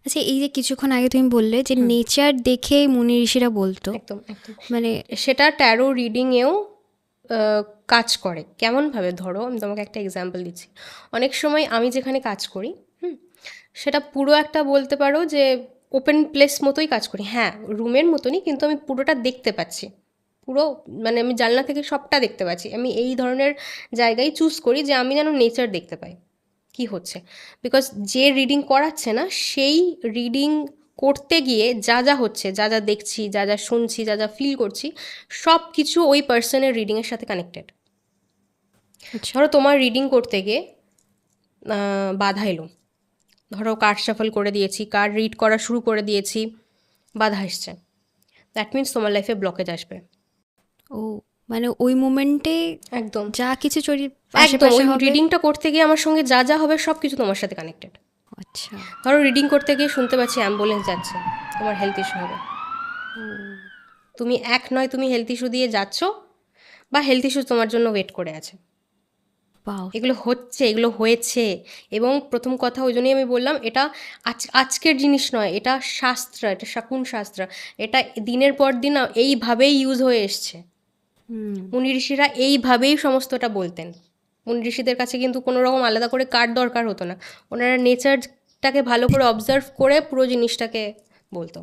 আচ্ছা, এই যে কিছুক্ষণ আগে তুমি বললে যে নেচার দেখে মুনি ঋষিরা বলতো, একদম একদম। মানে সেটা ট্যারো রিডিংয়েও কাজ করে। কেমনভাবে, ধরো আমি তোমাকে একটা এক্সাম্পল দিচ্ছি। অনেক সময় আমি যেখানে কাজ করি, হুম, সেটা পুরো একটা বলতে পারো যে ওপেন প্লেস মতোই কাজ করি, হ্যাঁ রুমের মতনই, কিন্তু আমি পুরোটা দেখতে পাচ্ছি, পুরো মানে আমি জানলা থেকে সবটা দেখতে পাচ্ছি। আমি এই ধরনের জায়গায় চুজ করি যে আমি যেন নেচার দেখতে পাই কি হচ্ছে। বিকজ যে রিডিং করাচ্ছে না, সেই রিডিং করতে গিয়ে যা যা হচ্ছে, যা যা দেখছি, যা যা শুনছি, যা যা ফিল করছি, সব কিছু ওই পার্সনের রিডিংয়ের সাথে কানেক্টেড। আচ্ছা, ধরো তোমার রিডিং করতে গিয়ে বাধা এলো, ধরো কার্ড শাফল করে দিয়েছি, কার্ড রিড করা শুরু করে দিয়েছি, বাধা এসছে, দ্যাট মিন্স তোমার লাইফে ব্লকেজ আসবে। ও মানে ওই মোমেন্টে একদম যা কিছু একদম, আশেপাশে ওই হবে। রিডিংটা করতে গিয়ে আমার সঙ্গে যা যা হবে সব কিছু তোমার সাথে কানেক্টেড। আচ্ছা। ধরো রিডিং করতে গিয়ে শুনতে পাচ্ছি অ্যাম্বুলেন্স যাচ্ছে, তোমার হেলথ ইস্যু হবে। ও তুমি এক নয়, তুমি হেলথ ইস্যু দিয়ে যাচ্ছ, বা হেলথ ইস্যু তোমার জন্য ওয়েট করে আছে। বাও। এগুলো হচ্ছে, এগুলো হয়েছে। এবং প্রথম কথা ওই জন্যই আমি বললাম, এটা আজকের জিনিস নয়, এটা শাস্ত্র, এটা শাকুন শাস্ত্র। এটা দিনের পর দিন এইভাবেই ইউজ হয়ে এসছে। হুম। মুনি ঋষিরা এইভাবেই সমস্তটা বলতেন। মুনি ঋষিদের কাছে কিন্তু কোনো রকম আলাদা করে কার্ড দরকার হতো না, ওনারা নেচারটাকে ভালো করে অবজার্ভ করে পুরো জিনিসটাকে বলতো।